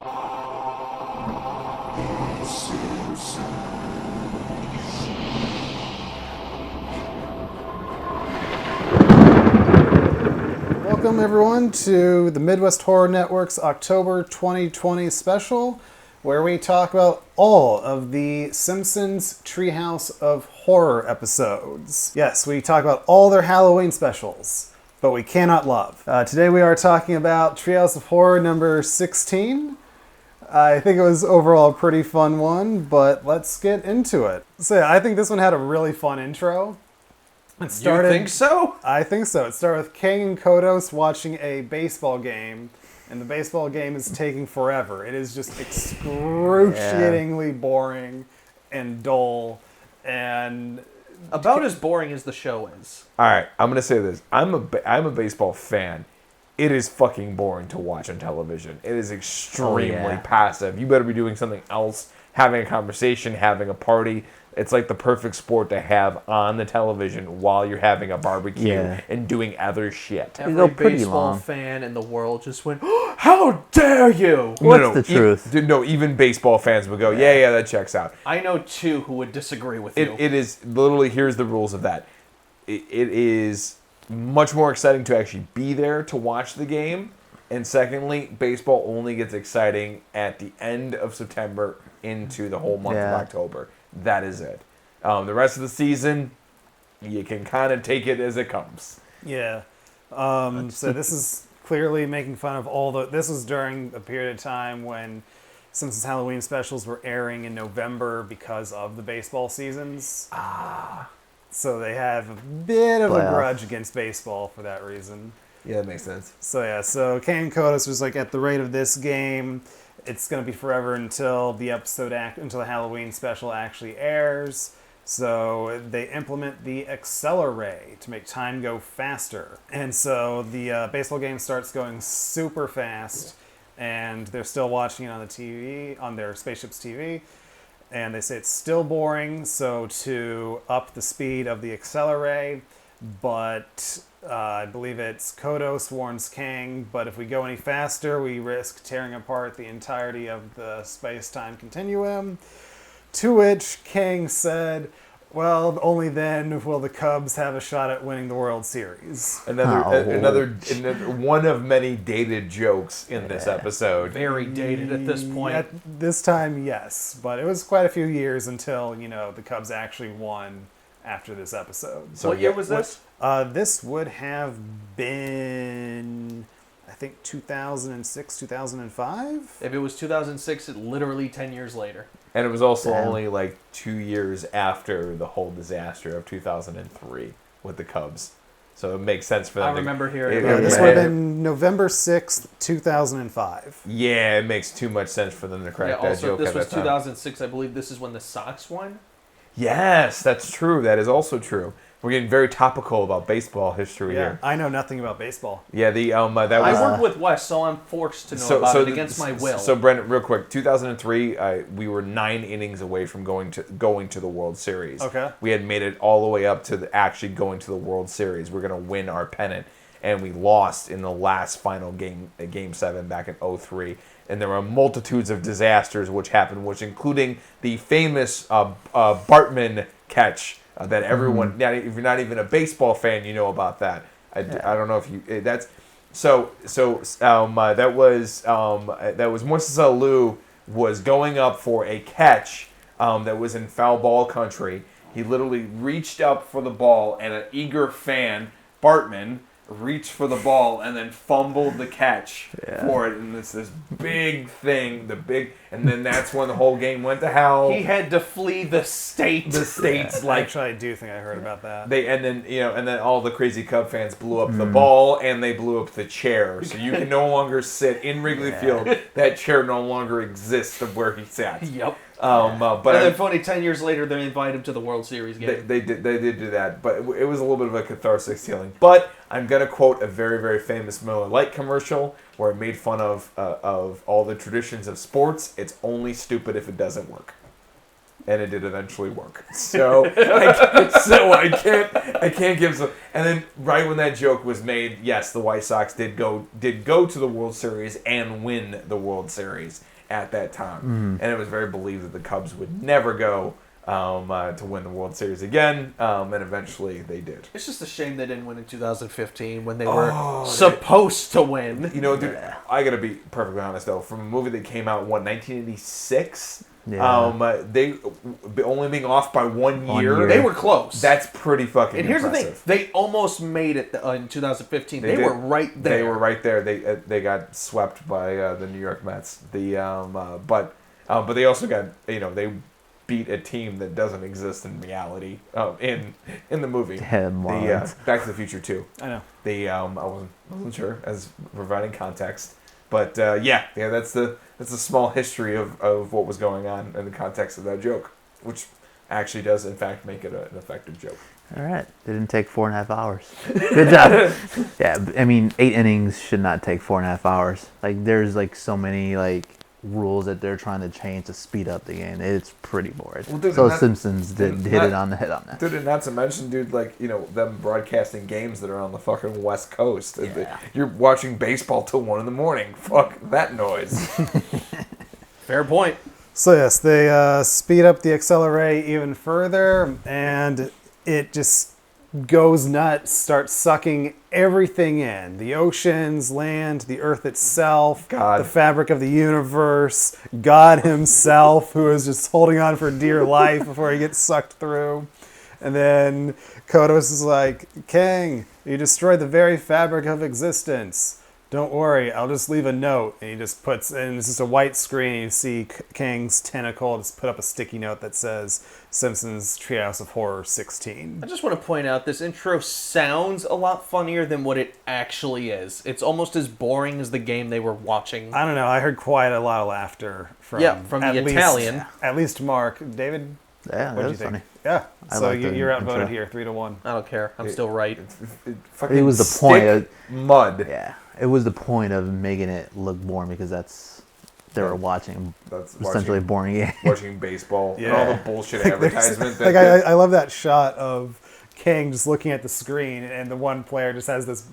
Welcome everyone to the Midwest Horror Network's October 2020 special, where we talk about all of the Simpsons Treehouse of Horror episodes. Yes, we talk about all their Halloween specials, but we cannot love. Today we are talking about Treehouse of Horror number 16. I think it was overall a pretty fun one, but let's get into it. So yeah, I think this one had a really fun intro. You think so? I think so. It started with King and Kodos watching a baseball game, and the baseball game is taking forever. It is just excruciatingly boring and dull, and about as boring as the show is. All right, I'm gonna say this. I'm a baseball fan. It is fucking boring to watch on television. It is extremely passive. You better be doing something else, having a conversation, having a party. It's like the perfect sport to have on the television while you're having a barbecue and doing other shit. Every baseball fan in the world just went, oh, how dare you? What's the truth? No, even baseball fans would go, yeah, that checks out. I know two who would disagree with you. It is literally, here's the rules of that. It is much more exciting to actually be there to watch the game. And secondly, baseball only gets exciting at the end of September into the whole month of October. That is it. The rest of the season, you can kind of take it as it comes. yeah. So this is clearly making fun of all the... This was during a period of time when Simpsons Halloween specials were airing in November because of the baseball seasons. So they have a bit of a grudge against baseball for that reason. Yeah, that makes sense. So yeah, so King and Kodos was like, at the rate of this game, it's going to be forever until the until the Halloween special actually airs. So they implement the Accelerate to make time go faster. And so the baseball game starts going super fast, and they're still watching it on the TV, on their spaceship's TV. And they say it's still boring, so to up the speed of the Accelerate, but I believe it's Kodos warns Kang, but if we go any faster, we risk tearing apart the entirety of the space-time continuum. To which Kang said, well, only then will the Cubs have a shot at winning the World Series. Another one of many dated jokes in this episode. Very dated at this point. At this time, yes, but it was quite a few years until, the Cubs actually won after this episode. So what year was this? This would have been, I think, 2006, 2005? If it was 2006, it's literally 10 years later. And it was also only like 2 years after the whole disaster of 2003 with the Cubs. So it makes sense for them. I remember hearing Yeah, this would have been November 6th, 2005. Yeah, it makes too much sense for them to crack that joke this at was that time. 2006. I believe this is when the Sox won. Yes, that's true. That is also true. We're getting very topical about baseball history here. I know nothing about baseball. Yeah, that was. I work with Wes, so I'm forced to know about it against my will. So, Brendan, real quick, 2003, we were 9 innings away from going to the World Series. Okay. We had made it all the way up to actually going to the World Series. We're going to win our pennant, and we lost in the last final game, Game 7 back in 2003. And there were multitudes of disasters which happened, which including the famous Bartman catch. That everyone, if you're not even a baseball fan, you know about that. I don't know if you. That's that was Moises Alou was going up for a catch that was in foul ball country. He literally reached up for the ball, and an eager fan, Bartman, reached for the ball and then fumbled the catch for it, and it's this big thing, and then that's when the whole game went to hell. He had to flee the state. The state's Actually, I do think I heard about that. And then all the crazy Cub fans blew up the ball and they blew up the chair, so you can no longer sit in Wrigley Field. That chair no longer exists of where he sat. Yep. But and then funny, 10 years later, they invited him to the World Series game. They did do that, but it was a little bit of a catharsis feeling. But I'm gonna quote a very, very famous Miller Lite commercial where it made fun of all the traditions of sports. It's only stupid if it doesn't work. and it did eventually work. So I can't give some. And then right when that joke was made, yes, the White Sox did go to the World Series and win the World Series at that time, and it was very believed that the Cubs would never go to win the World Series again, and eventually they did. It's just a shame they didn't win in 2015 when they were supposed to win. You know, dude, I gotta be perfectly honest though. From a movie that came out, 1986? Yeah. They only being off by 1 year. They were close. That's pretty fucking and here's impressive. the thing: they almost made it in 2015. They did. were right there. They were right there. They got swept by the New York Mets. But they also got they beat a team that doesn't exist in reality in the movie. Back to the Future 2. I know. I wasn't sure as providing context, but that's the small history of what was going on in the context of that joke, which actually does in fact make it an effective joke. All right. Didn't take 4.5 hours. Good job. Yeah, I mean, 8 innings should not take 4.5 hours. Like, there's like so many like rules that they're trying to change to speed up the game. It's pretty boring. Well, dude, so Simpsons did hit it on the head on that. Dude, and not to mention, dude, like, them broadcasting games that are on the fucking West Coast. Yeah. You're watching baseball till 1 a.m. Fuck that noise. Fair point. So yes, they speed up the accelerate even further, and it just goes nuts, starts sucking everything in. The oceans, land, the earth itself, God. the fabric of the universe, God himself, who is just holding on for dear life before he gets sucked through. And then Kodos is like, Kang, you destroyed the very fabric of existence. Don't worry, I'll just leave a note. And he just puts, and it's just a white screen, and you see Kang's tentacle just put up a sticky note that says, Simpsons Treehouse of Horror 16. I just want to point out this intro sounds a lot funnier than what it actually is. It's almost as boring as the game they were watching. I don't know, I heard quite a lot of laughter from the Italian. At least Mark. David, Yeah, what that did you was think? funny. Yeah, I so liked the you're outvoted intro. here, 3-1. I don't care. I'm still right. Fucking It was the point of mud. Yeah, it was the point of making it look boring because they were watching That's essentially a boring game. watching baseball and Yeah. all the bullshit advertisement. Like I love that shot of Kang just looking at the screen, and the one player just has this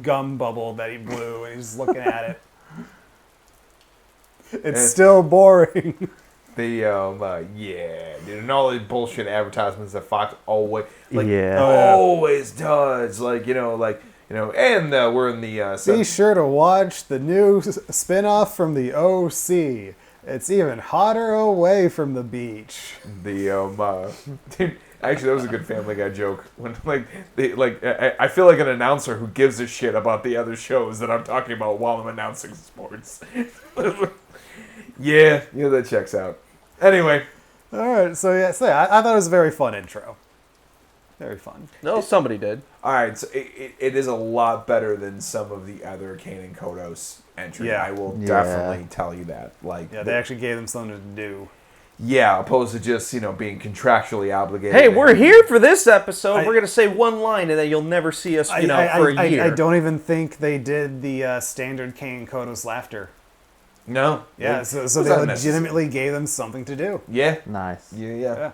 gum bubble that he blew, and he's just looking at it. It's still boring. dude, and all the bullshit advertisements that Fox always Yeah. always does, and we're in the Be sure to watch the new spin-off from the OC. It's even hotter away from the beach. dude, actually, that was a good Family Guy joke. When I feel like an announcer who gives a shit about the other shows that I'm talking about while I'm announcing sports. yeah, that checks out. Anyway, All right, so I thought it was a very fun intro. Very fun. No, somebody did. all right, so it is a lot better than some of the other Kane and Kodos entries. Yeah. I will Yeah. definitely tell you that. Yeah, they actually gave them something to do. Yeah, opposed to just being contractually obligated. Hey, we're here for this episode. I- We're going to say one line, and then you'll never see us, for a year. I don't even think they did the standard King and Kodos laughter. No. Yeah, so they not legitimately gave them something to do. Yeah. Nice. Yeah.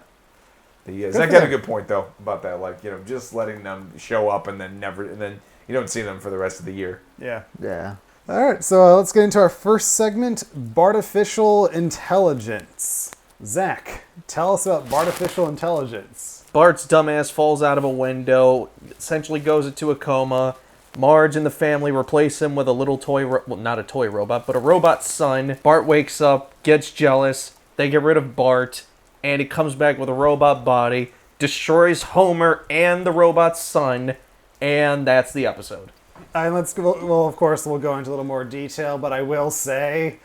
Yeah. Zach for got a them. good point though about that. Just letting them show up and then you don't see them for the rest of the year. Yeah. Yeah. All right, so let's get into our first segment, Bartificial Intelligence. Zach, tell us about Bartificial Intelligence. Bart's dumbass falls out of a window, essentially goes into a coma. Marge and the family replace him with a little toy, not a toy robot, but a robot son. Bart wakes up, gets jealous. They get rid of Bart, and he comes back with a robot body, destroys Homer and the robot's son, and that's the episode. And let's go, well, of course, we'll go into a little more detail, but I will say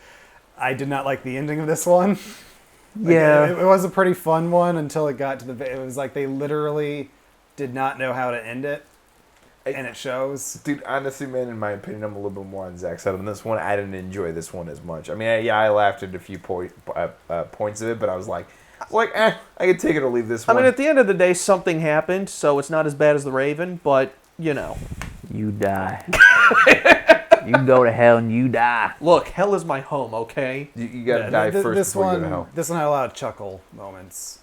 I did not like the ending of this one. Yeah. It was a pretty fun one until it got to it was like they literally did not know how to end it, and it shows. Dude, honestly, man, in my opinion, I'm a little bit more on Zach's side on this one. I didn't enjoy this one as much. I mean, I laughed at a few points of it, but I was like, I could take it or leave this I one. mean, at the end of the day, something happened, so it's not as bad as the Raven, but, You die. You go to hell and you die. Look, hell is my home, okay? You gotta Yeah, die th- first this before you one, go to hell. This one had a lot of chuckle moments.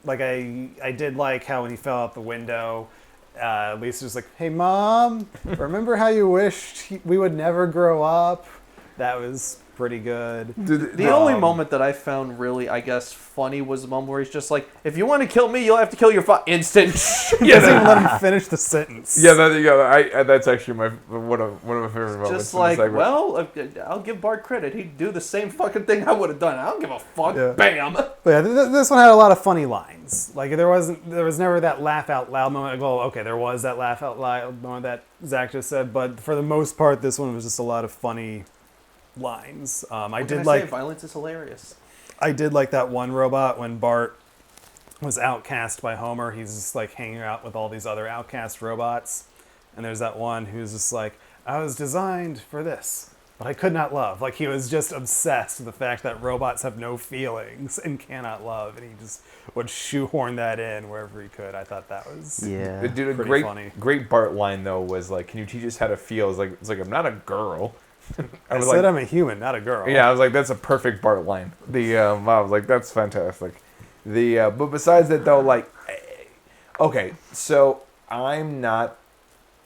Like I did like how when he fell out the window, Lisa was like, "Hey, Mom, remember how you wished we would never grow up?" That was pretty good. The only moment that I found really, I guess, funny was the moment where he's just like, if you want to kill me, you'll have to kill your instant. He doesn't even let him finish the sentence. Yeah, there you go. That's actually one of my favorite moments. Just in the like, segment. well, I'll give Bart credit. He'd do the same fucking thing I would have done. I don't give a fuck. Yeah. Bam. But yeah, this one had a lot of funny lines. Like there was never that laugh out loud moment. Well, okay, there was that laugh out loud moment that Zach just said, but for the most part, this one was just a lot of funny lines. I did like violence is hilarious. I did like that one robot when Bart was outcast by Homer. He's just like hanging out with all these other outcast robots, and there's that one who's just like, I was designed for this, but I could not love. Like he was just obsessed with the fact that robots have no feelings and cannot love, and he just would shoehorn that in wherever he could. I thought that was Yeah. Dude, a pretty funny. great Bart line though was like, "Can you teach us how to feel?" It's like I'm not a girl. I was said like, I'm a human, not a girl. yeah, I was like, that's a perfect Bart line. I was like, that's fantastic. But besides that though, like, okay, so I'm not.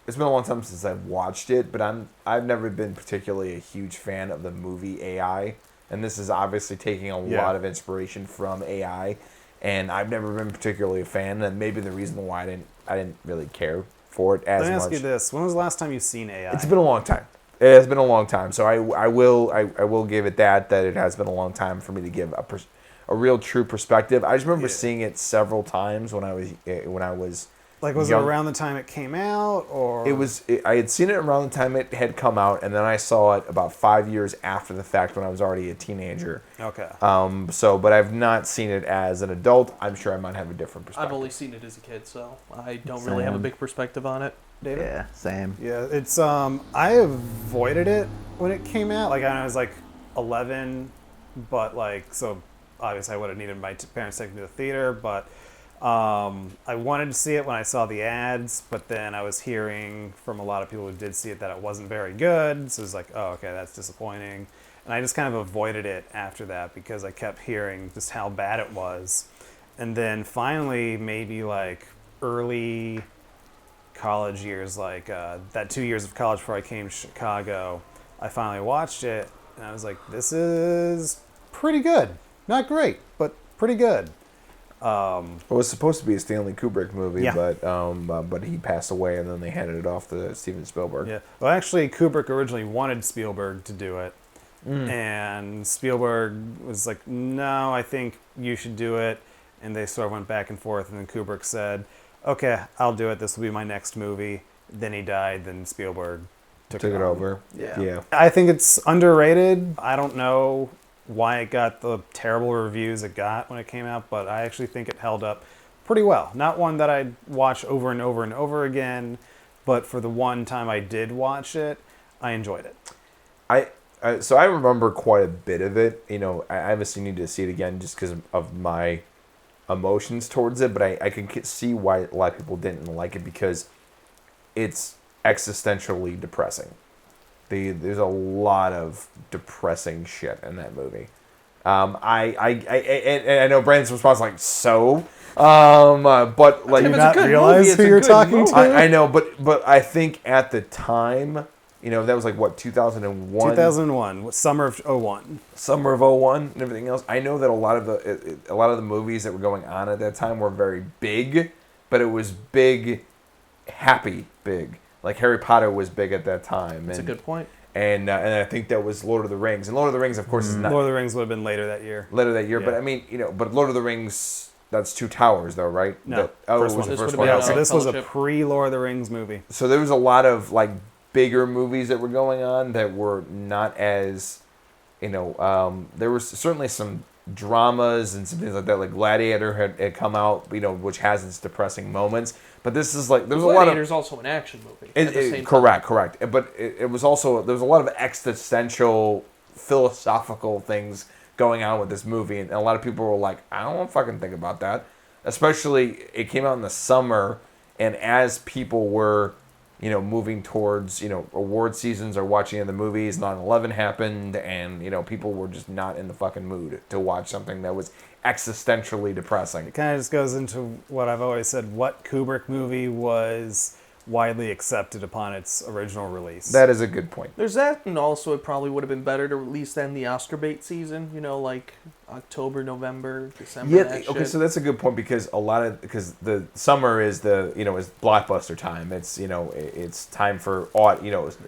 It's been a long time since I've watched it, but I've never been particularly a huge fan of the movie AI, and this is obviously taking a lot of inspiration from AI, and I've never been particularly a fan, and maybe the reason why I didn't really care for it as much. Let me ask you this: when was the last time you seen AI? It's been a long time. It has been a long time, so I will give it that it has been a long time for me to give a real true perspective. I just remember seeing it several times when I was like, was young. it around the time it came out, or I had seen it around the time it had come out, and then I saw it about 5 years after the fact when I was already a teenager. Okay. But I've not seen it as an adult. I'm sure I might have a different perspective. I've only seen it as a kid, so I don't really have a big perspective on it. David? Yeah, same. Yeah, it's I avoided it when it came out. Like I was like 11, but like so obviously I would have needed my parents to take me to the theater. But I wanted to see it when I saw the ads, but then I was hearing from a lot of people who did see it that it wasn't very good. So it was like, oh, okay, that's disappointing. And I just kind of avoided it after that because I kept hearing just how bad it was. And then finally, maybe like early college years, like that 2 years of college before I came to Chicago, I finally watched it, and I was like, this is pretty good. Not great, but pretty good. It was supposed to be a Stanley Kubrick movie, Yeah. but he passed away, and then they handed it off to Steven Spielberg. Yeah. Well, actually, Kubrick originally wanted Spielberg to do it, and Spielberg was like, no, I think you should do it. And they sort of went back and forth, and then Kubrick said, okay, I'll do it. This will be my next movie. Then he died. Then Spielberg took it over. Yeah. I think it's underrated. I don't know why it got the terrible reviews it got when it came out, but I actually think it held up pretty well. Not one that I'd watch over and over and over again, but for the one time I did watch it, I enjoyed it. So I remember quite a bit of it. You know, I obviously need to see it again just because of my emotions towards it, but I can see why a lot of people didn't like it because it's existentially depressing. There's a lot of depressing shit in that movie. I know Brandon's response like but like Do you it's a not good realize movie, it's who a you're good talking movie. to? I know, but I think at the time, you know, that was like what 2001. 2001, summer of 01. Summer of '01 and everything else. I know that a lot of the movies that were going on at that time were very big, but it was big, happy big. Like Harry Potter was big at that time. That's a good point. And I think that was Lord of the Rings. And Lord of the Rings, of course, is not Lord of the Rings would have been later that year. later that year. Yeah. But I mean, you know, but Lord of the Rings, that's Two Towers, though, right? No, It first was one. the This first would've one. been Yeah, Okay. so this was a Fellowship. pre-Lord of the Rings movie. So there was a lot of like bigger movies that were going on that were not as, you know, there was certainly some dramas and some things like that. Like Gladiator had come out, you know, which has its depressing moments. But this is like there's a lot of Gladiator's also an action movie. At the same time. correct. But it was also there's a lot of existential, philosophical things going on with this movie, and a lot of people were like, I don't want to fucking think about that. Especially it came out in the summer, and as people were moving towards, award seasons or watching the movies. 9/11 happened, and, people were just not in the fucking mood to watch something that was existentially depressing. It kind of just goes into what I've always said. What Kubrick movie was widely accepted upon its original release? That is a good point. There's that, and also it probably would have been better to release then the Oscar bait season, like October, November, December. Yeah, that okay, shit. so that's a good point because the summer is is blockbuster time. It's it's time for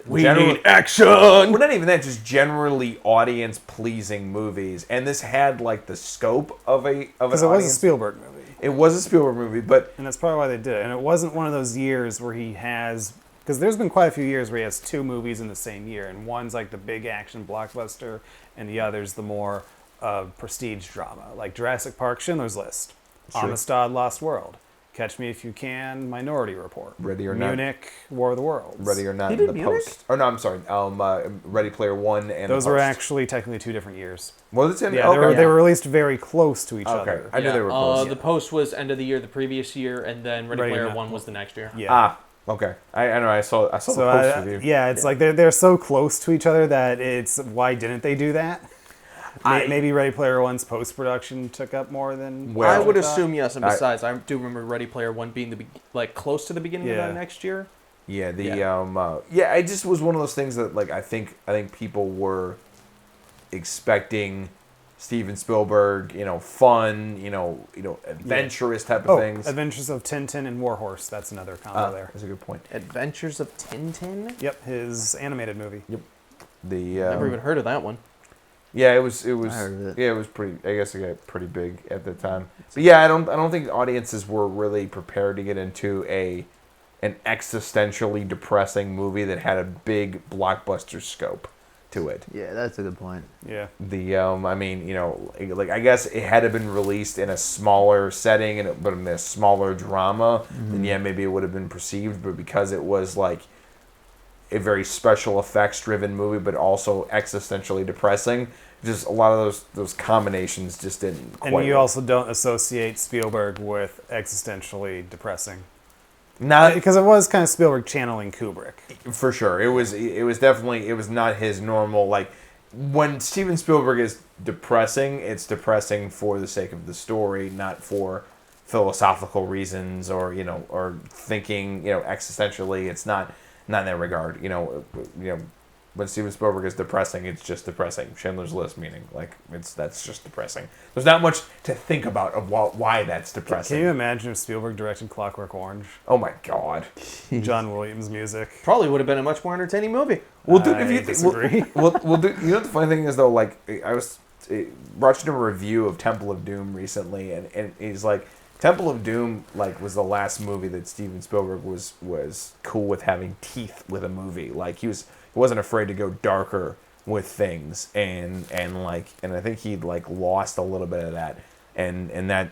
We need action. Well, not even that, just generally audience pleasing movies, and this had like the scope of an Because it was a audience. Spielberg movie. It was a Spielberg movie, but And that's probably why they did it. And it wasn't one of those years where he has... Because there's been quite a few years where he has two movies in the same year. And one's like the big action blockbuster, and the other's the more prestige drama. Like Jurassic Park, Schindler's List, Sure. Amistad, Lost World, Catch Me If You Can, Minority Report, Ready or Not. Munich, War of the Worlds. Ready or Not He in did the Munich? Post. Oh no, I'm sorry. Ready Player One and Those the were Post. actually technically two different years. Was it in? Yeah, Okay. they were released very close to each Okay. other. I knew they were close. The Post was end of the year the previous year, and then Ready Ready or Player Not. One was the next year. Yeah. Okay. I know. I saw the So post review. yeah, it's like they're so close to each other that it's why didn't they do that? Maybe Ready Player One's post production took up more than Well, I would thought. assume yes, and I- besides, I do remember Ready Player One being close to the beginning of Yeah. that next year. Yeah, Yeah. it just was one of those things that I think people were expecting Steven Spielberg, fun, adventurous type of things. Adventures of Tintin and Warhorse. That's another combo there. That's a good point. Adventures of Tintin. Yep, his animated movie. Never even heard of that one. Yeah, it was I heard of it. yeah, it was pretty, I guess it got pretty big at the time. But yeah, I don't think audiences were really prepared to get into an existentially depressing movie that had a big blockbuster scope to it. Yeah, that's a good point. Yeah. I guess it had to been released in a smaller setting, but in a smaller drama, then yeah, maybe it would have been perceived. But because it was like a very special effects driven movie, but also existentially depressing, just a lot of those combinations just didn't quite. And you also don't associate Spielberg with existentially depressing. not Because it was kind of Spielberg channeling Kubrick. for sure. It was definitely, it was not his normal, like, when Steven Spielberg is depressing, it's depressing for the sake of the story, not for philosophical reasons or thinking existentially. It's not in that regard. When Steven Spielberg is depressing, it's just depressing. Schindler's List, meaning that's just depressing. There's not much to think about of why that's depressing. Can you imagine if Spielberg directed Clockwork Orange? Oh my god. John Williams music. Probably would have been a much more entertaining movie. Well, dude, I if you disagree. well, dude, what the funny thing is though, like I was watching a review of Temple of Doom recently, and he's like, Temple of Doom was the last movie that Steven Spielberg was cool with having teeth with a movie. Like he wasn't afraid to go darker with things, and I think he'd lost a little bit of that, and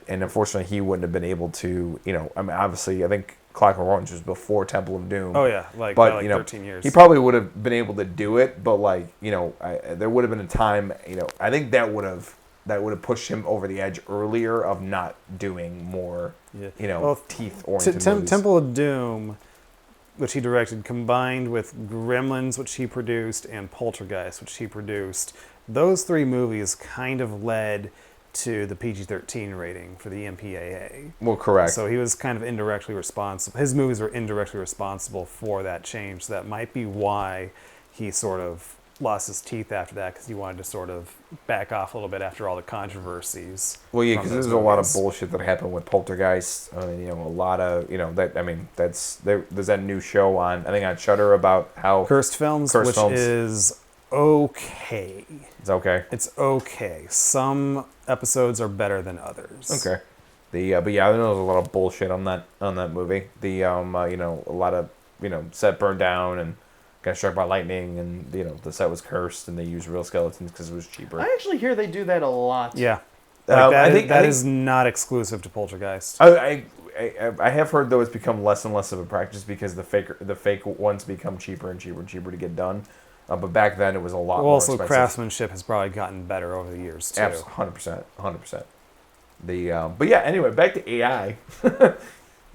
unfortunately he wouldn't have been able to. Obviously I think Clockwork Orange was before Temple of Doom. Oh yeah, But by 13 years. he probably would have been able to do it, but there would have been a time. I think that would have pushed him over the edge earlier of not doing more. Teeth oriented movies. Temple of Doom, which he directed, combined with Gremlins, which he produced, and Poltergeist, which he produced. Those three movies kind of led to the PG-13 rating for the MPAA. Well, correct. So he was kind of indirectly responsible. His movies were indirectly responsible for that change. So that might be why he sort of lost his teeth after that, because he wanted to sort of back off a little bit after all the controversies. Well, yeah, from because those there's a lot of movies. bullshit that happened with Poltergeist. I mean, a lot of there's that new show on Shudder about how Cursed Films, Cursed which Films. is okay. It's okay. It's okay. Some episodes are better than others. Okay. But yeah, I know there's a lot of bullshit on that movie. A lot of set burned down and got struck by lightning, and the set was cursed, and they used real skeletons because it was cheaper. I actually hear they do that a lot. Yeah. I think that is not exclusive to Poltergeist. I have heard though it's become less and less of a practice because the fake ones become cheaper and cheaper and cheaper to get done. But back then it was a lot more Also, expensive. craftsmanship has probably gotten better over the years too. Absolutely, 100%. But yeah, anyway, back to AI.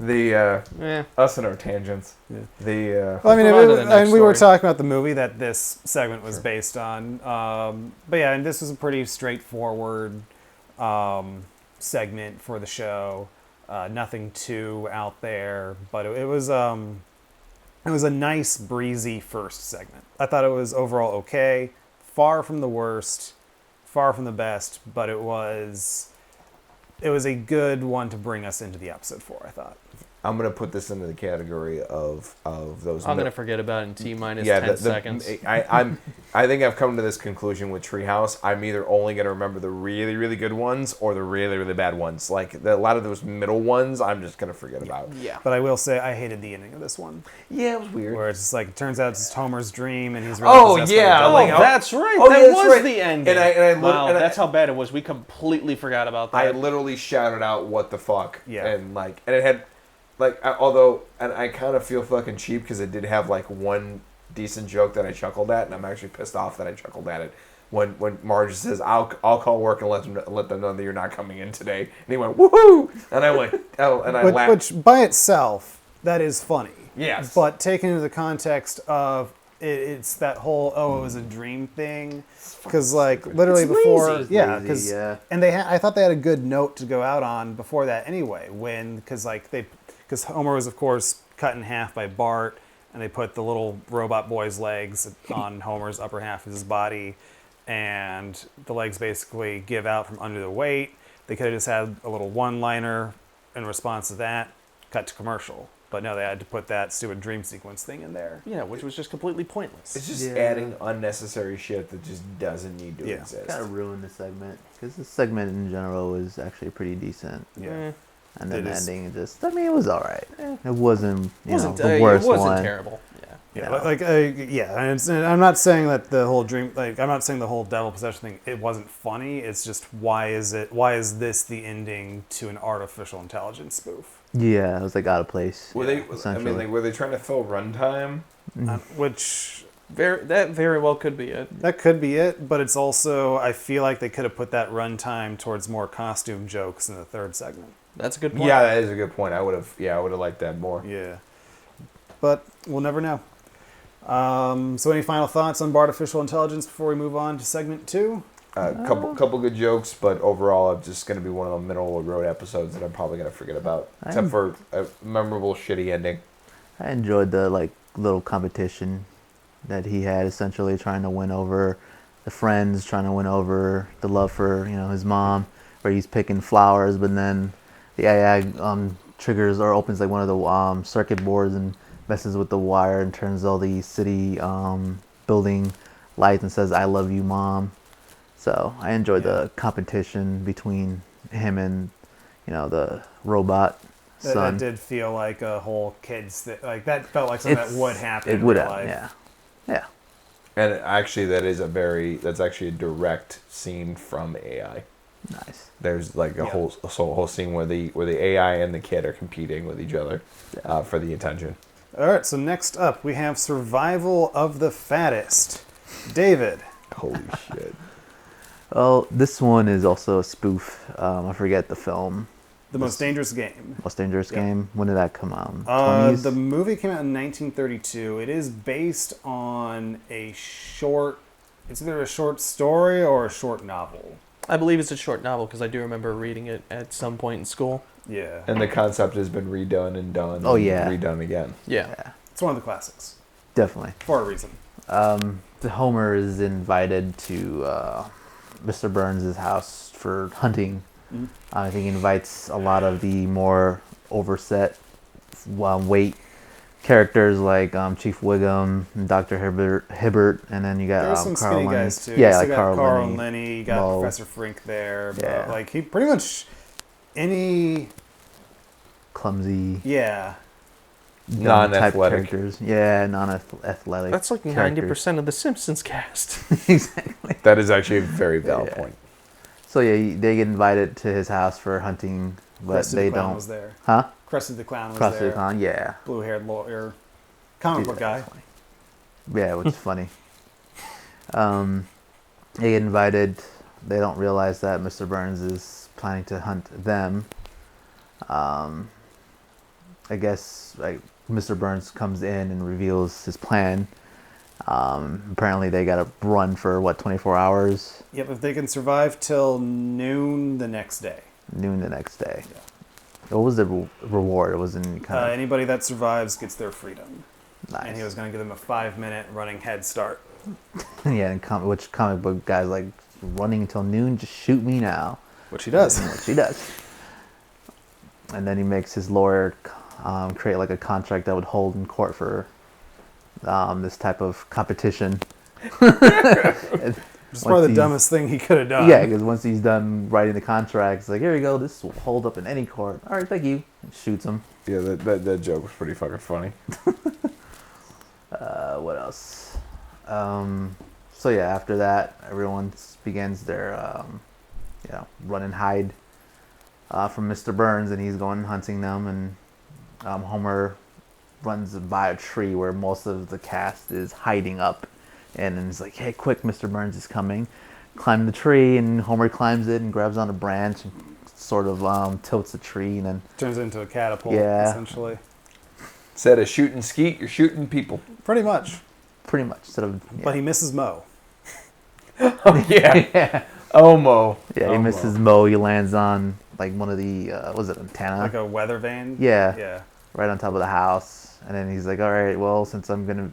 Us and our tangents. Yeah. Well, I mean, Move on to the next and we were story. talking about the movie that this segment was based on. But yeah, and this was a pretty straightforward segment for the show. Nothing too out there, but it was a nice, breezy first segment. I thought it was overall okay. Far from the worst, far from the best, but it was a good one to bring us into the episode for, I thought. I'm gonna put this into the category of those. I'm gonna forget about it in T-minus 10 seconds. I think I've come to this conclusion with Treehouse. I'm either only gonna remember the really, really good ones or the really, really bad ones. Like a lot of those middle ones, I'm just gonna forget about. Yeah. But I will say I hated the ending of this one, Yeah, it was weird. where it's just like it turns out it's Homer's dream and he's really Oh, possessed by yeah, the devil. like, That's right. Oh, that yeah, that's was right. the ending. Wow, that's how bad it was. We completely forgot about that. I literally shouted out, "What the fuck?" Yeah. And it had, although I kind of feel fucking cheap because it did have like one decent joke that I chuckled at, and I'm actually pissed off that I chuckled at it. When Marge says, "I'll call work and let them know that you're not coming in today," and he went, "Woohoo!" And I went, "Oh," and I laughed. Which by itself, that is funny. Yes. But taken into the context of it's that whole it was a dream thing, because like literally It's before, lazy. yeah, Lazy, because yeah. and I thought they had a good note to go out on before that anyway, because Homer was of course cut in half by Bart, and they put the little robot boy's legs on Homer's upper half of his body, and the legs basically give out from under the weight. They could have just had a little one-liner in response to that, cut to commercial. But no, they had to put that stupid dream sequence thing in there. Yeah, which was just completely pointless. It's just Yeah. adding unnecessary shit that just doesn't need to Yeah. exist. Kind of ruined the segment because the segment in general was actually pretty decent. Yeah. And then It the is. ending, it was all right. It wasn't, the It worst wasn't one. terrible. Yeah. Yeah, and I'm not saying that the whole dream, I'm not saying the whole devil possession thing, it wasn't funny. It's just why is this the ending to an artificial intelligence spoof? Yeah, it was like out of place. Were they? I essentially. mean, like, were they trying to fill runtime? Which That very well could be it. that could be it, but it's also I feel like they could have put that runtime towards more costume jokes in the third segment. That's a good point. Yeah, that is a good point. I would have liked that more. Yeah, but we'll never know. So any final thoughts on artificial intelligence before we move on to segment 2? Couple good jokes, but overall, it's just going to be one of the middle of the road episodes that I'm probably going to forget about, except for a memorable shitty ending. I enjoyed the little competition that he had, essentially trying to win over the friends, trying to win over the love for his mom, where he's picking flowers, but then the AI triggers or opens like one of the circuit boards and messes with the wire and turns all the city building lights and says, "I love you, Mom." So I enjoyed the competition between him and the robot son. That did feel like a whole kids thing. Like that felt like something that would happen. It in would real happen, life. yeah. And actually, that's actually a direct scene from AI. Nice. There's like a whole scene where the AI and the kid are competing with each other for the attention. All right, so next up we have Survival of the Fattest. David. Holy shit! Well, this one is also a spoof. I forget the film. The Most Dangerous Game. Most Dangerous Game. When did that come out? The movie came out in 1932. It is based on it's either a short story or a short novel. I believe it's a short novel because I do remember reading it at some point in school. Yeah. And the concept has been redone and done. Oh, and yeah. redone again. Yeah. It's one of the classics. Definitely. For a reason. The Homer is invited to Mr. Burns' house for hunting. Mm-hmm. I think he invites a lot of the more overset weight characters like Chief Wiggum and Dr. Hibbert, and then you got There's some Carl skinny Lenny. guys too. Yeah, You like still got Carl and Lenny. Lenny. You got Mo. Professor Frink there. But Yeah. like he pretty much any Clumsy, yeah. young type Non-athletic. characters. Yeah, non-athletic. That's like characters. 90% of the Simpsons cast. Exactly. That is actually a very valid Yeah. point. So yeah, they get invited to his house for hunting, but Krusty they the Clown don't. was there. Huh? Krusty the Clown was Krusty there. the Clown, yeah. Blue-haired lawyer. Comic book guy. that's funny. Yeah, which is funny. They get invited. They don't realize that Mr. Burns is planning to hunt them. I guess like Mr. Burns comes in and reveals his plan. Apparently they gotta run for 24 hours. Yep, if they can survive till noon the next day. Noon the next day. Yeah. What was the reward? It wasn't kind of Anybody that survives gets their freedom. nice. And he was going to give them a 5-minute running head start. Yeah, and which comic book guy's like running until noon? Just shoot me now. Which he does. Which he does. And then he makes his lawyer create like a contract that would hold in court for this type of competition. It's probably the dumbest thing he could have done. Yeah, because once he's done writing the contract, it's like, here we go, this will hold up in any court. All right, thank you. And shoots him. Yeah, that joke was pretty fucking funny. What else? So yeah, after that, everyone begins their, run and hide from Mr. Burns, and he's going hunting them, and Homer runs by a tree where most of the cast is hiding up, and then he's like, hey, quick, Mr. Burns is coming. Climb the tree, and Homer climbs it and grabs on a branch and sort of tilts the tree, and then Turns into a catapult, Yeah. essentially. Instead of shooting skeet, you're shooting people. Pretty much. pretty much instead of But he misses Mo. Oh, yeah. yeah. Omo. Yeah, he misses Mo. He lands on like one of the was it antenna? Like a weather vane. Yeah. Yeah. Right on top of the house. And then he's like, all right, well, since I'm gonna,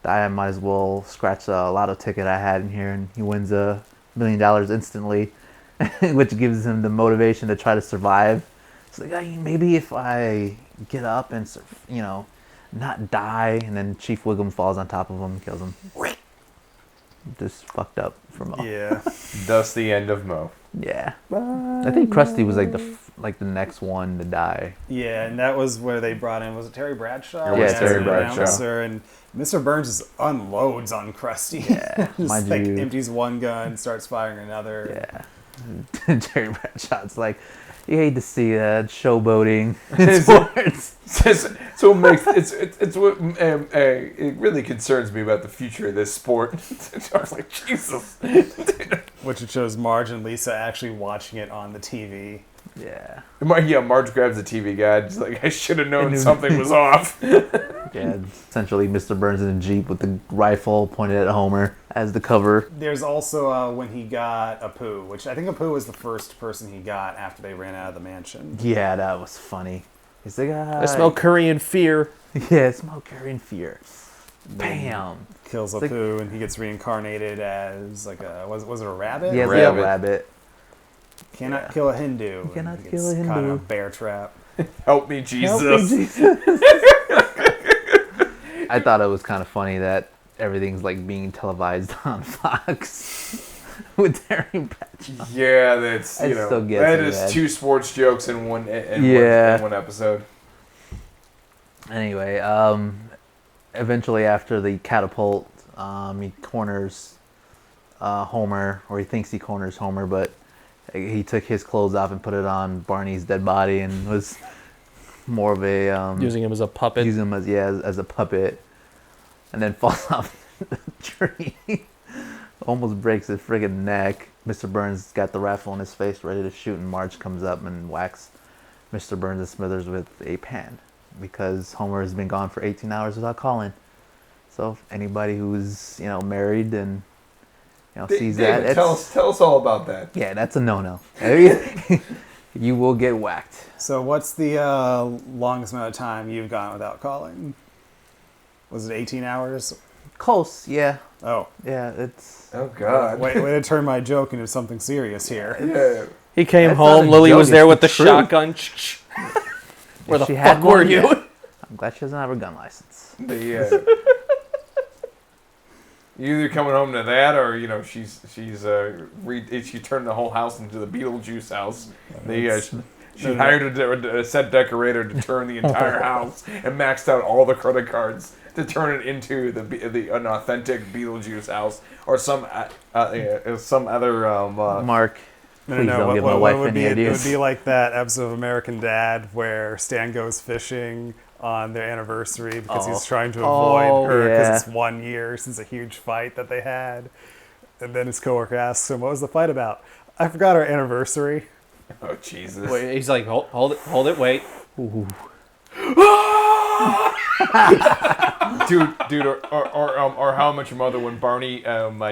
die, I might as well scratch a lotto ticket I had in here, and he wins $1 million instantly, which gives him the motivation to try to survive. It's like, maybe if I get up and not die, and then Chief Wiggum falls on top of him and kills him. Just fucked up for Mo. Yeah. Thus the end of Mo. Yeah. I think Krusty was like the next one to die. Yeah, and that was where they brought in, was it Terry Bradshaw? Yeah, as Terry an Bradshaw. announcer, and Mr. Burns just unloads on Krusty. Yeah, Just mind like you. empties one gun, starts firing another. Yeah. Terry Bradshaw's like, you hate to see that showboating in sports. So it makes it's what it really concerns me about the future of this sport. I was like, Jesus. Which it shows Marge and Lisa actually watching it on the TV. Yeah. Marge grabs the TV guide. She's like, I should have known something was off. Yeah, essentially Mr. Burns in a Jeep with the rifle pointed at Homer as the cover. There's also when he got Apu, which I think Apu was the first person he got after they ran out of the mansion. Yeah, that was funny. He's like, I smell curry and fear. Yeah, smell curry and fear. Bam. Kills It's like- Apu, and he gets reincarnated as like a was it a rabbit? Yeah, Rabbit. the rabbit. Cannot Yeah. kill a Hindu. You cannot and he kill a gets caught in Hindu. a bear trap. Help me, Jesus. Help me, Jesus. I thought it was kind of funny that everything's like being televised on Fox with Terry Bradshaw. Yeah, that's It still gets that me, is man. 2 sports jokes in one Yeah. one episode. Anyway, eventually after the catapult, he corners Homer, or he thinks he corners Homer, but he took his clothes off and put it on Barney's dead body and was more of a Using him as a puppet. use him as a puppet, and then falls off the tree. Almost breaks his friggin' neck. Mr. Burns got the rifle in his face, ready to shoot, and Marge comes up and whacks Mr. Burns and Smithers with a pan because Homer has been gone for 18 hours without calling. So if anybody who's married and sees David, that, tell us all about that. yeah, that's a no-no. You will get whacked. So what's the longest amount of time you've gone without calling? Was it 18 hours? Close, yeah. Oh, Yeah, it's... Oh God. way to turn my joke into something serious here. Yeah. He came That's not home. a Lily joke, was there it's with the the truth. shotgun. Where the She had fuck were one, you? yeah. I'm glad she doesn't have her gun license. You either coming home to that, or she turned the whole house into the Beetlejuice house. She hired a set decorator to turn the entire house and maxed out all the credit cards to turn it into an authentic Beetlejuice house or some other Mark, please don't give my what wife would any be, ideas. It would be like that episode of American Dad where Stan goes fishing on their anniversary because he's trying to avoid her because yeah. it's 1 year since a huge fight that they had. And then his coworker asks him, what was the fight about? I forgot our anniversary. oh Jesus. Wait, he's like, hold it, wait. Ooh. dude, or How I Met Your Mother when Barney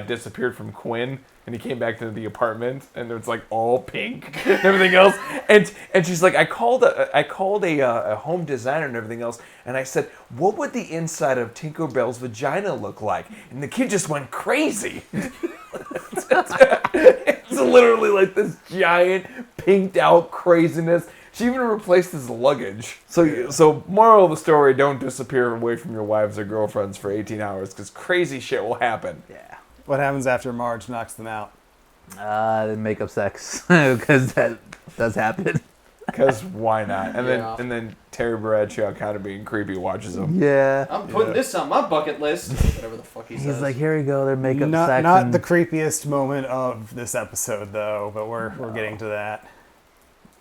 disappeared from Quinn and he came back to the apartment and it's like all pink and everything else, and she's like, I called a home designer and everything else, and I said, what would the inside of Tinkerbell's vagina look like? And the kid just went crazy. It's literally like this giant pinked out craziness. She even replaced his luggage. So moral of the story, don't disappear away from your wives or girlfriends for 18 hours because crazy shit will happen. Yeah. What happens after Marge knocks them out? Makeup sex, because that does happen. Because why not? And Yeah. then Terry Bradshaw kind of being creepy watches them. Yeah. I'm putting this on my bucket list. Whatever the fuck he says. He's like, here we go, their makeup Not, sex. not and- the creepiest moment of this episode, though, but we're getting to that.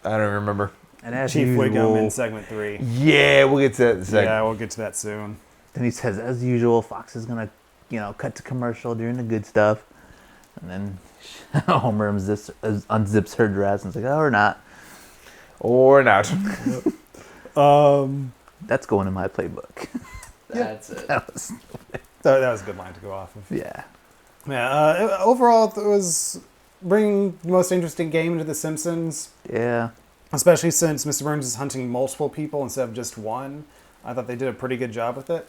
I don't remember. and as Chief usual, Wiggum in segment 3. Yeah, we'll get to that in a second. Yeah, we'll get to that soon. Then he says, as usual, Fox is gonna, cut to commercial during the good stuff, and then Homer unzips her dress and is like, oh, or not. Or not. That's going in my playbook. That's it. That was, That was a good line to go off of. yeah. Yeah, overall, it was bringing the most interesting game into The Simpsons, Yeah. especially since Mr. Burns is hunting multiple people instead of just one. I thought they did a pretty good job with it.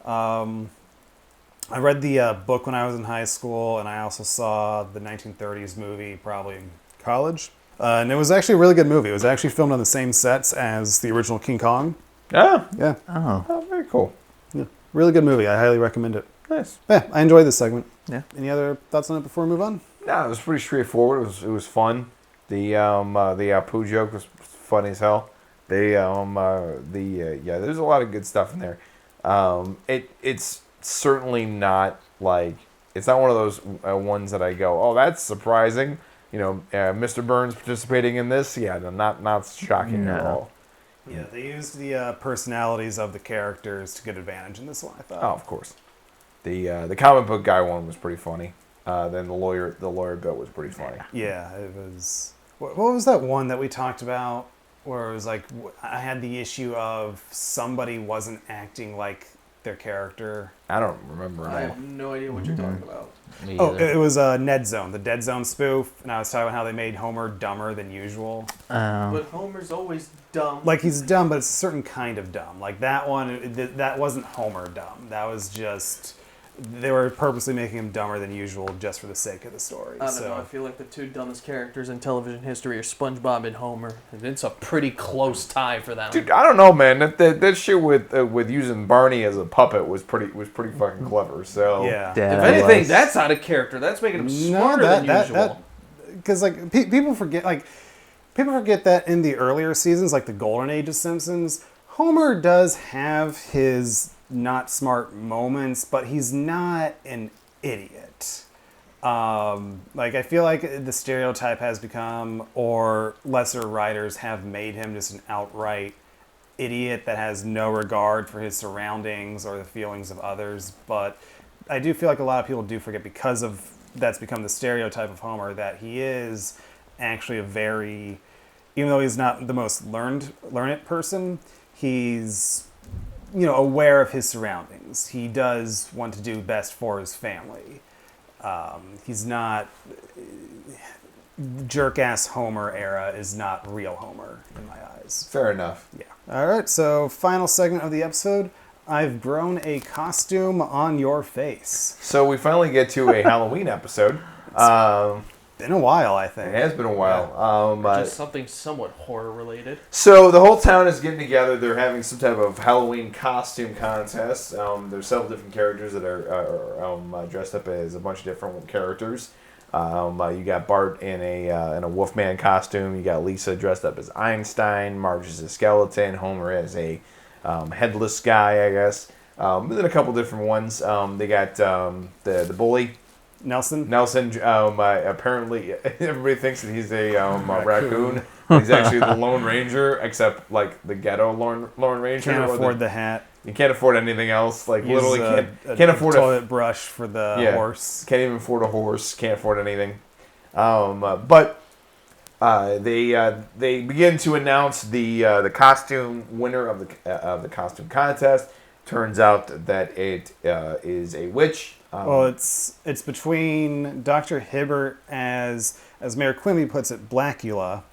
I read the book when I was in high school, and I also saw the 1930s movie probably in college. And it was actually a really good movie. It was actually filmed on the same sets as the original King Kong. Ah, Yeah, Oh. very cool. yeah, really good movie. I highly recommend it. Nice. Yeah, I enjoyed this segment. Yeah. Any other thoughts on it before we move on? No, it was pretty straightforward. It was fun. The poo joke was funny as hell. There's a lot of good stuff in there. It's certainly not like, it's not one of those ones that I go, oh, that's surprising. Mr. Burns participating in this, yeah, no, not shocking at No. all. Yeah, they used the personalities of the characters to good advantage in this one, I thought. Oh, of course. The comic book guy one was pretty funny. Then the lawyer bit was pretty funny. Yeah, it was... What was that one that we talked about where it was like, I had the issue of somebody wasn't acting like their character? I don't remember. I have no idea what you're talking about. Me Oh, either. it was Ned Zone, the Dead Zone spoof, and I was talking about how they made Homer dumber than usual. But Homer's always dumb. Like, he's dumb, but it's a certain kind of dumb. Like, that one, that wasn't Homer dumb. That was just... They were purposely making him dumber than usual just for the sake of the story. I don't know. I feel like the two dumbest characters in television history are SpongeBob and Homer, and it's a pretty close tie for them. Dude, I don't know, man. That shit with using Barney as a puppet was pretty fucking clever. So Yeah. If that anything, was- that's out of character. That's making him smarter than usual. Because like people forget that in the earlier seasons, like the golden age of Simpsons, Homer does have his not smart moments, but he's not an idiot. Like, I feel like the stereotype has become, or lesser writers have made him just an outright idiot that has no regard for his surroundings or the feelings of others. But I do feel like a lot of people do forget, because of that's become the stereotype of Homer, that he is actually a very, even though he's not the most learned person, he's aware of his surroundings. He does want to do best for his family. He's not jerk-ass Homer era is not real Homer in my eyes. fair enough. Yeah. All right, so final segment of the episode. I've grown a costume on your face. So we finally get to a Halloween episode. Been a while, I think. It has been a while. Just something somewhat horror related. So the whole town is getting together. They're having some type of Halloween costume contest. There's several different characters that are dressed up as a bunch of different characters. You got Bart in a Wolfman costume. You got Lisa dressed up as Einstein. Marge is a skeleton. Homer as a headless guy, I guess. And then a couple different ones. They got the bully. Nelson? Apparently everybody thinks that he's a raccoon. He's actually the Lone Ranger, except like the ghetto Lone Ranger. Can't afford the hat. You can't afford anything else. Like Use literally a can't afford toilet brush for the horse. Can't even afford a horse. Can't afford anything. But They begin to announce the costume winner of the costume contest. Turns out that it is a witch. Well, it's between Dr. Hibbert as Mayor Quimby puts it, Blackula.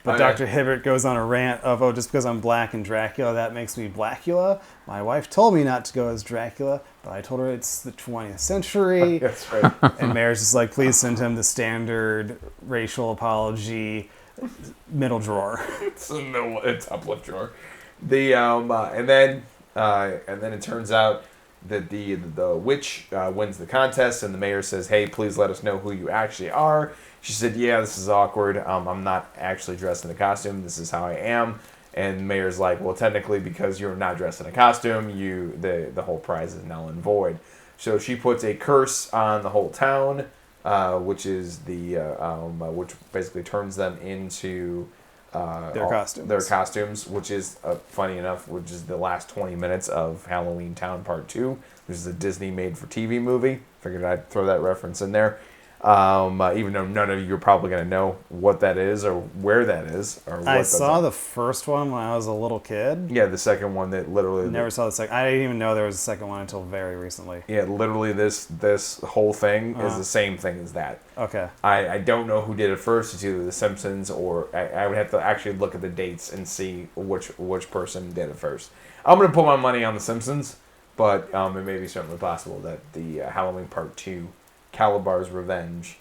But Dr. Hibbert goes on a rant of, just because I'm black and Dracula, that makes me Blackula. My wife told me not to go as Dracula, but I told her it's the 20th century. That's right. And Mayor's just like, please send him the standard racial apology middle drawer. It's top left drawer. And then it turns out that the witch wins the contest, and the mayor says, "Hey, please let us know who you actually are." She said, "Yeah, this is awkward. I'm not actually dressed in a costume. This is how I am." And the mayor's like, "Well, technically, because you're not dressed in a costume, the whole prize is null and void." So she puts a curse on the whole town, which is which basically turns them into their costumes, which is funny enough, which is the last 20 minutes of Halloween Town Part 2, which is a Disney made-for-TV movie. Figured I'd throw that reference in there. Even though none of you are probably going to know what that is or where that is. I saw the first one when I was a little kid. Yeah, the second one that literally... Never saw the second. I didn't even know there was a second one until very recently. Yeah, literally this whole thing is the same thing as that. Okay. I don't know who did it first. It's either The Simpsons or... I would have to actually look at the dates and see which person did it first. I'm going to put my money on The Simpsons, but it may be certainly possible that the Halloween Part 2... Calabar's Revenge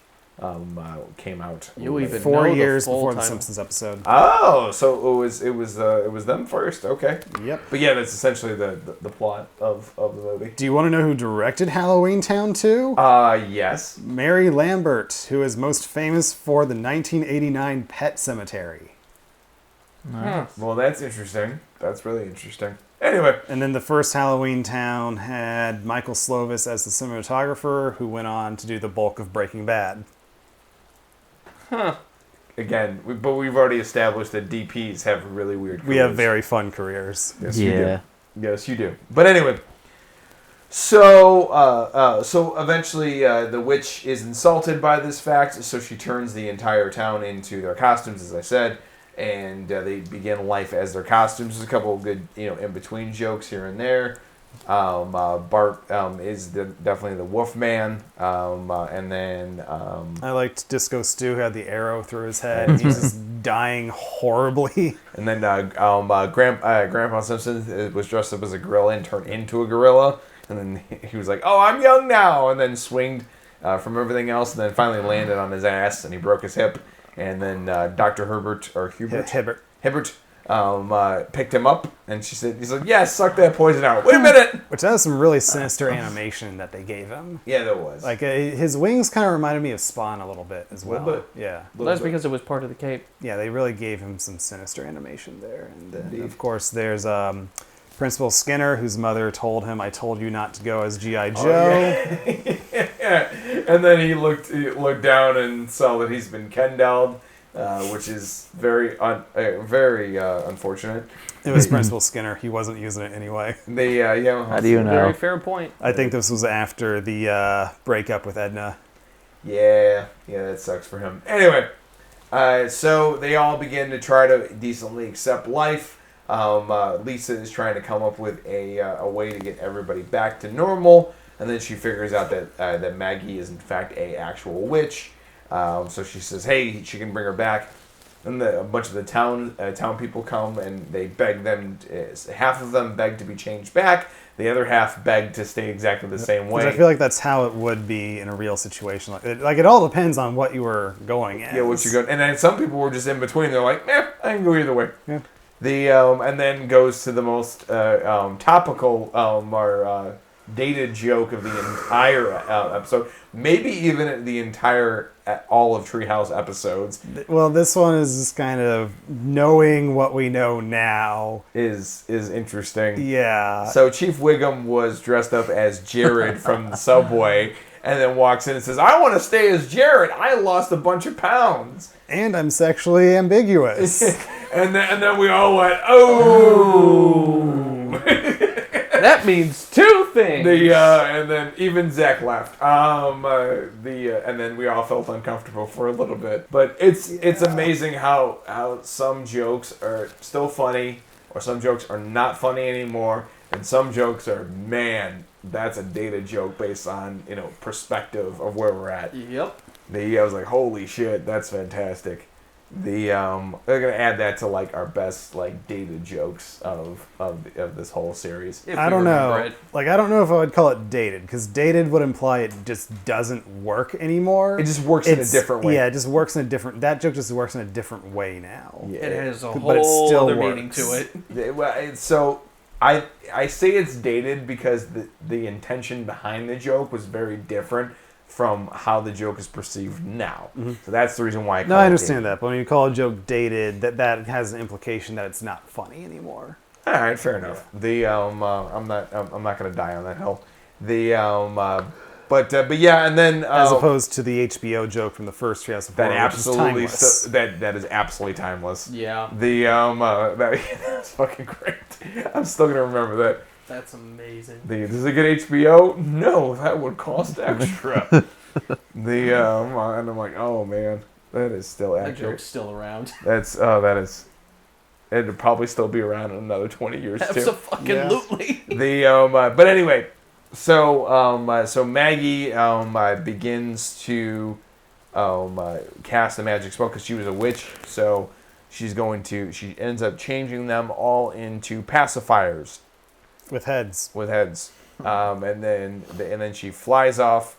came out. You even 4 know years the full before the title. Simpsons episode. Oh, so it was them first. Okay. Yep. But yeah, that's essentially the plot of the movie. Do you want to know who directed Halloween Town 2? Yes. Mary Lambert, who is most famous for the 1989 Pet Cemetery. Well, that's interesting. That's really interesting. Anyway. And then the first Halloween Town had Michael Slovis as the cinematographer, who went on to do the bulk of Breaking Bad. Again, but we've already established that DPs have really weird careers. We have very fun careers. Yes, you do. Yes, you do. But anyway, so eventually the witch is insulted by this fact, so she turns the entire town into their costumes, as I said, and they begin life as their costumes. There's a couple of good, in-between jokes here and there. Bart is definitely the Wolf Man, and then I liked Disco Stu, who had the arrow through his head. He's just dying horribly. And then Grandpa Simpson was dressed up as a gorilla and turned into a gorilla. And then he was like, "Oh, I'm young now," and then swinged from everything else, and then finally landed on his ass, and he broke his hip. And then Dr. Hibbert picked him up, and he's like, "Yeah, suck that poison out." Wait a minute! Which has some really sinister animation that they gave him. Yeah, there was. Like, his wings kind of reminded me of Spawn a little bit as well. Little bit. Yeah. Well, that's because it was part of the cape. Yeah, they really gave him some sinister animation there. And then, of course, there's Principal Skinner, whose mother told him, "I told you not to go as G.I. Joe." Yeah. And then he looked down and saw that he's been Kendalled, which is very unfortunate. It was Principal Skinner. He wasn't using it anyway. How do you know? Very fair point. I think this was after the breakup with Edna. Yeah, that sucks for him. Anyway, so they all begin to try to decently accept life. Lisa is trying to come up with a way to get everybody back to normal, and then she figures out that Maggie is in fact a actual witch. So she says, "Hey, she can bring her back." And a bunch of the town people come, and they beg them. Half of them beg to be changed back. The other half beg to stay exactly the same way. I feel like that's how it would be in a real situation. Like it all depends on what you were going as. Yeah, what you go. And then some people were just in between. They're like, I can go either way. Yeah. And then goes to the most topical or dated joke of the entire episode, maybe even the entire all of Treehouse episodes. Well, this one is just kind of knowing what we know now is interesting. Yeah. So Chief Wiggum was dressed up as Jared from the Subway, and then walks in and says, "I want to stay as Jared. I lost a bunch of pounds. And I'm sexually ambiguous." and then we all went, "Oh." That means two things. And then even Zach left. And then we all felt uncomfortable for a little bit. But it's amazing how some jokes are still funny, or some jokes are not funny anymore, and some jokes are, man, that's a dated joke based on perspective of where we're at. Yep. I was like, holy shit, that's fantastic. They're gonna add that to like our best like dated jokes of this whole series. If I we don't remember know. it. Like, I don't know if I would call it dated, because dated would imply it just doesn't work anymore. It just works in a different way. Yeah, it just works in a different. That joke just works in a different way now. Yeah. It has a But it whole still other works. meaning to it. So I say it's dated because the intention behind the joke was very different from how the joke is perceived now. So that's the reason why I call No, it I understand dated. that, but when you call a joke dated, that has an implication that it's not funny anymore. All right, fair enough. I'm not going to die on that hill. But yeah, and then As opposed to the HBO joke from the first Treehouse of Horror, that which is absolutely timeless. that is absolutely timeless. Yeah. That's fucking great. I'm still gonna remember that. That's amazing. Does it get HBO? No, that would cost extra. And I'm like, oh man, that is still That accurate. joke's still around. That is. It'll probably still be around in another 20 years too. Absolutely. But anyway, so Maggie begins to cast the magic spell because she was a witch. So she ends up changing them all into pacifiers With heads. and then she flies off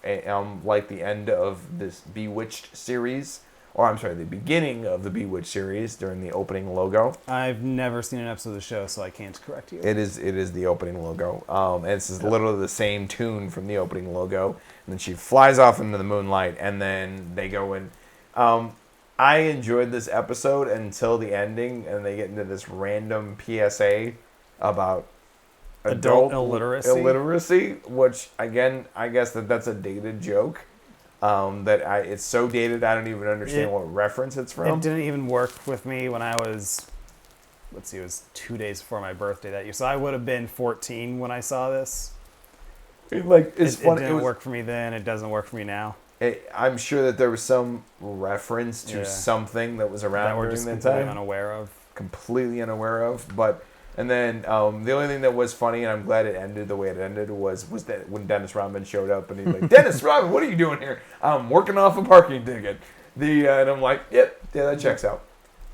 like the end of this Bewitched series. Or I'm sorry, the beginning of the Bewitched series during the opening logo. I've never seen an episode of the show, so I can't correct you. It is the opening logo. And it's literally the same tune from the opening logo. And then she flies off into the moonlight, and then they go in. I enjoyed this episode until the ending, and they get into this random PSA about Adult illiteracy. Which, again, I guess that's a dated joke. It's so dated I don't even understand what reference it's from. It didn't even work with me when I was, it was 2 days before my birthday that year. So I would have been 14 when I saw this. It's It funny. didn't work for me then. It doesn't work for me now. I'm sure that there was some reference to something that was around That we're during just that completely time. unaware of. Completely unaware of. And then the only thing that was funny, and I'm glad it ended the way it ended, was that when Dennis Rodman showed up and he's like, Dennis Rodman, what are you doing here? I'm working off a parking ticket. And I'm like, yep, yeah, that checks out.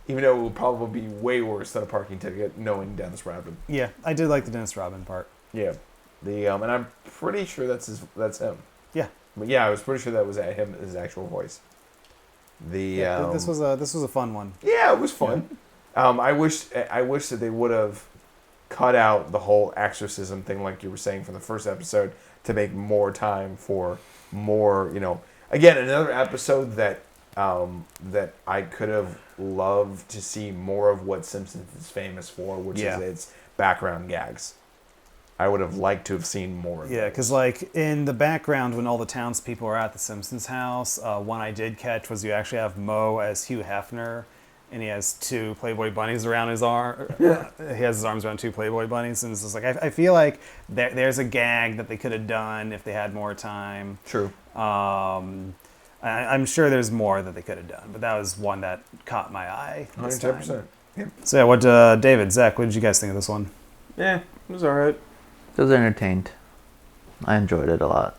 Even though it would probably be way worse than a parking ticket, knowing Dennis Rodman. Yeah, I did like the Dennis Rodman part. Yeah, and I'm pretty sure that's him. Yeah, But yeah, I was pretty sure that was him, his actual voice. this was a fun one. Yeah, it was fun. I wish that they would have cut out the whole exorcism thing, like you were saying from the first episode, to make more time for more. Again, another episode that I could have loved to see more of what Simpsons is famous for, which is its background gags. I would have liked to have seen more of Yeah, those. because like in the background when all the townspeople are at the Simpsons house, one I did catch was you actually have Moe as Hugh Hefner, and he has two Playboy bunnies around his arm. He has his arms around two Playboy bunnies, and it's just like I feel like there's a gag that they could have done if they had more time. True. I'm sure there's more that they could have done, but that was one that caught my eye. 110%. Yeah. So yeah, what David, Zach, what did you guys think of this one? Yeah, it was alright. I was entertained. I enjoyed it a lot.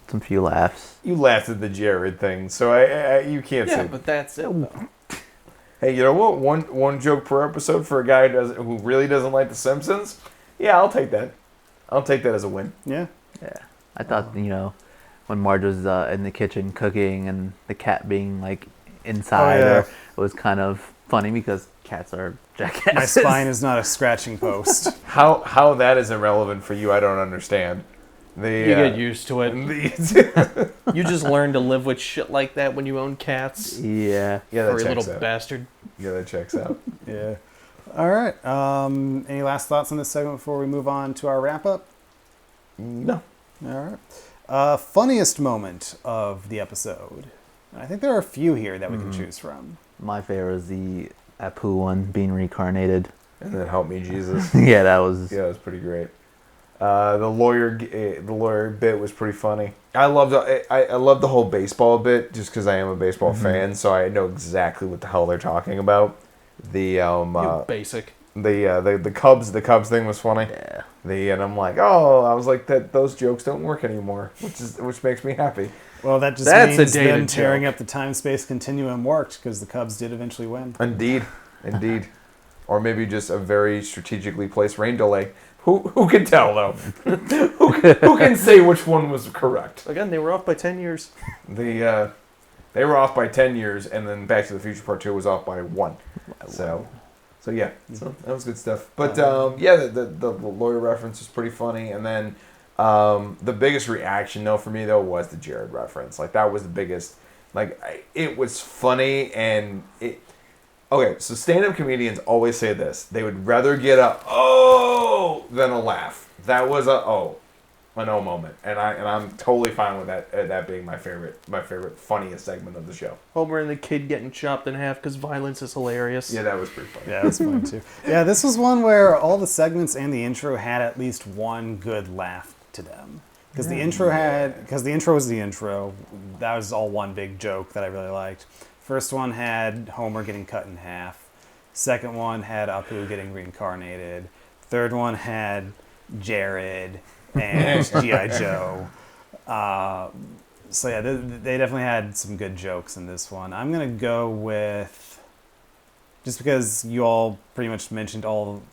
Some few laughs. You laughed at the Jared thing, so you can't Yeah, say. but that's it. Though. Hey, you know what? One joke per episode for a guy who really doesn't like The Simpsons? Yeah, I'll take that. I'll take that as a win. Yeah. Yeah. I thought, when Marge was in the kitchen cooking and the cat being like inside her, it was kind of funny because cats are jackasses. My spine is not a scratching post. How that is irrelevant for you, I don't understand. You get used to it. The, You just learn to live with shit like that when you own cats. Yeah. yeah, that Furry checks little out. bastard. Yeah, that checks out. Yeah. All right. Any last thoughts on this segment before we move on to our wrap up? No. All right. Funniest moment of the episode. I think there are a few here that we can choose from. My favorite was the Apu one being reincarnated. And then help me, Jesus. Yeah, that was Yeah, it was pretty great. The lawyer bit was pretty funny. I love the whole baseball bit just because I am a baseball fan, so I know exactly what the hell they're talking about. You basic. The Cubs thing was funny. Yeah. And I'm like, oh, I was like that. Those jokes don't work anymore, which makes me happy. Well, that just That's means a dated them tearing joke. up the time-space continuum worked because the Cubs did eventually win. Indeed. Or maybe just a very strategically placed rain delay. Who can tell though? who can say which one was correct? Again, they were off by 10 years. They were off by 10 years, and then Back to the Future Part 2 was off by 1. So yeah, so that was good stuff. But the lawyer reference was pretty funny, and then the biggest reaction though for me though was the Jared reference. Like that was the biggest. Like it was funny, and it. Okay, so stand-up comedians always say this: they would rather get a "oh" than a laugh. That was an "oh" moment, and I'm totally fine with that being my favorite funniest segment of the show. Homer and the kid getting chopped in half because violence is hilarious. Yeah, that was pretty funny. Yeah, that's funny too. Yeah, this was one where all the segments and the intro had at least one good laugh to them. Because the intro was the intro. That was all one big joke that I really liked. First one had Homer getting cut in half. Second one had Apu getting reincarnated. Third one had Jared and G.I. Joe. So yeah, they definitely had some good jokes in this one. I'm going to go with, just because you all pretty much mentioned all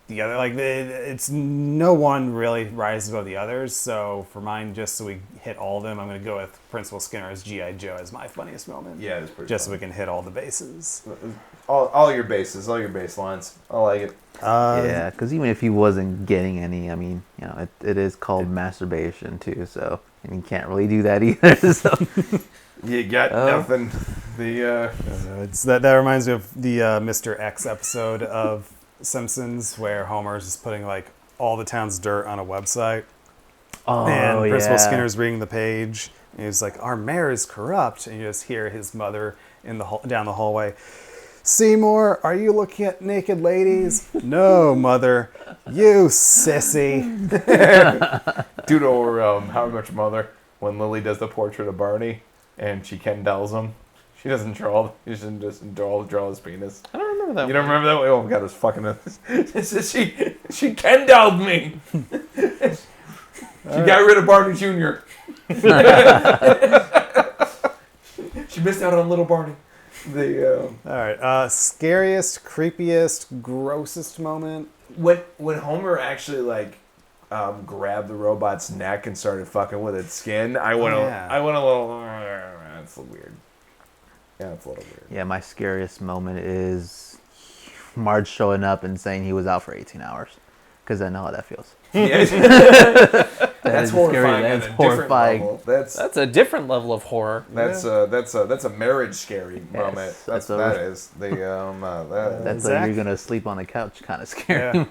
the other, like it's no one really rises above the others. So for mine, just so we hit all of them, I'm going to go with Principal Skinner's G.I. Joe as my funniest moment. Yeah, it's pretty. Just funny. so we can hit all the bases. All your bases, all your baselines. I like it. Yeah, because even if he wasn't getting any, I mean, you know, it is called masturbation too, so and you can't really do that either. So You got nothing. It's that reminds me of the Mr. X episode of Simpsons where Homer's just putting like all the town's dirt on a website. And Principal Skinner's reading the page, and he's like, "Our mayor is corrupt," and you just hear his mother down the hallway. "Seymour, are you looking at naked ladies?" "No, mother. You sissy." Dude, or How I Met Your Mother, when Lily does the portrait of Barney and she Ken dolls him. She doesn't draw. She doesn't just draw his penis. I don't remember that. You don't remember that? Oh my god, it was fucking. She Ken dolled me. She got rid of Barney Jr. She missed out on little Barney. All right. Scariest, creepiest, grossest moment. When Homer actually grabbed the robot's neck and started fucking with its skin, I went a little. That's weird. Yeah, it's a little weird. Yeah, my scariest moment is Marge showing up and saying he was out for 18 hours, because I know how that feels. Yeah. That's horrifying. That's horrifying. horrifying. That's a different level of horror. That's a marriage scary moment. That's like you're gonna sleep on the couch kind of scary. Yeah.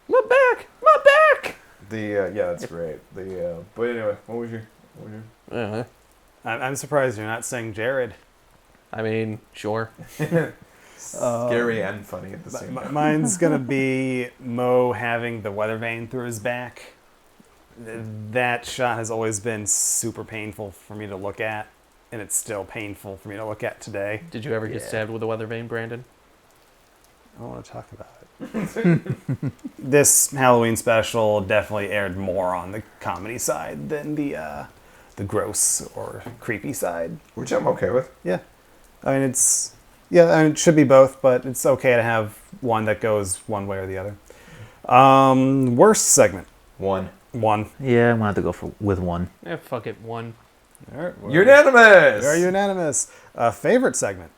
My back. That's great. But anyway, what was your? Uh-huh. I'm surprised you're not saying Jared. I mean, sure. Scary and funny at the same time. Mine's gonna be Mo having the weather vane through his back. That shot has always been super painful for me to look at, and it's still painful for me to look at today. Did you ever get stabbed with a weather vane, Brandon? I don't want to talk about it. This Halloween special definitely aired more on the comedy side than the gross or creepy side. Which I'm okay with. Yeah. I mean, it should be both, but it's okay to have one that goes one way or the other. Worst segment. One. Yeah, I'm gonna have to go with one. Yeah, fuck it, one. All right, Unanimous! Very unanimous. Favorite segment.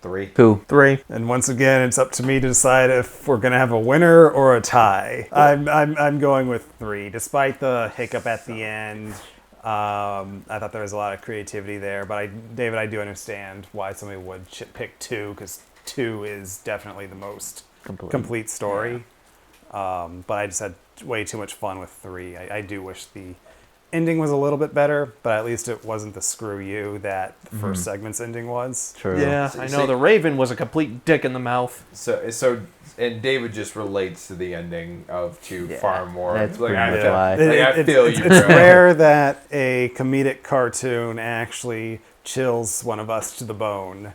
3. 2. 3. And once again, it's up to me to decide if we're gonna have a winner or a tie. I'm going with 3, despite the hiccup at the end. I thought there was a lot of creativity there, but David, I do understand why somebody would pick 2, because 2 is definitely the most complete story. But I just had way too much fun with 3. I do wish the ending was a little bit better, but at least it wasn't the screw you that the first segment's ending was. True. Yeah, I know. The Raven was a complete dick in the mouth. And David just relates to the ending of two Yeah, far more. that's Like, pretty I much feel, why. like, I feel you, It's bro. rare that a comedic cartoon actually chills one of us to the bone.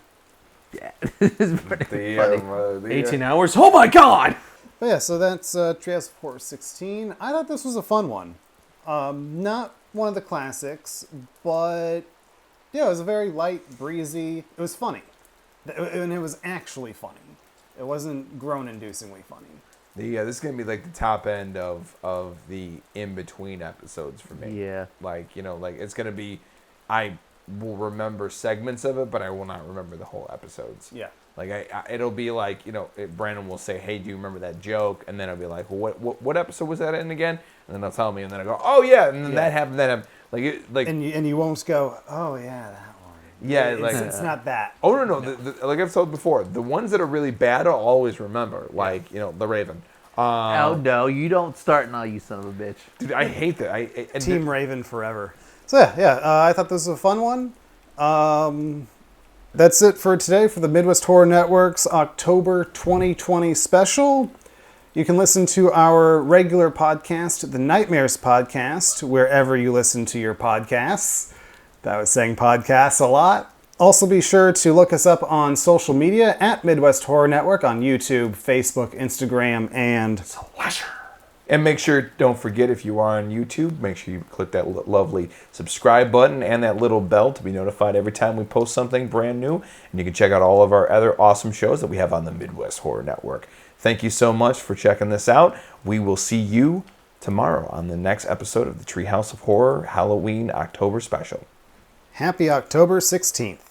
Yeah. It's pretty funny. 18 hours. Oh my god! But yeah, so that's Treehouse of Horror 16. I thought this was a fun one. Not one of the classics, but yeah, it was a very light, breezy. It was funny. And it was actually funny. It wasn't groan-inducingly funny. This is gonna be like the top end of the in between episodes for me. Yeah. Like, you know, like it's gonna be, I will remember segments of it, but I will not remember the whole episodes. Yeah. Like it'll be like, you know, Brandon will say, "Hey, do you remember that joke?" And then I'll be like, "Well, what episode was that in again?" And then they'll tell me, and then I go, "Oh yeah," and then that happened. That happened. Like And you won't go, oh yeah, that one. Yeah, It's, like it's not that. oh no. Like I've told before, the ones that are really bad I'll always remember. Like, you know, the Raven. Oh no, you don't start now, you son of a bitch. Dude, I hate that. And Team Raven forever. So yeah, I thought this was a fun one. That's it for today for the Midwest Horror Network's October 2020 special. You can listen to our regular podcast, the Nightmares Podcast, wherever you listen to your podcasts. That was saying podcasts a lot. Also be sure to look us up on social media at Midwest Horror Network on YouTube, Facebook, Instagram, and Slasher. And make sure, don't forget, if you are on YouTube, make sure you click that lovely subscribe button and that little bell to be notified every time we post something brand new. And you can check out all of our other awesome shows that we have on the Midwest Horror Network. Thank you so much for checking this out. We will see you tomorrow on the next episode of the Treehouse of Horror Halloween October special. happy October 16th.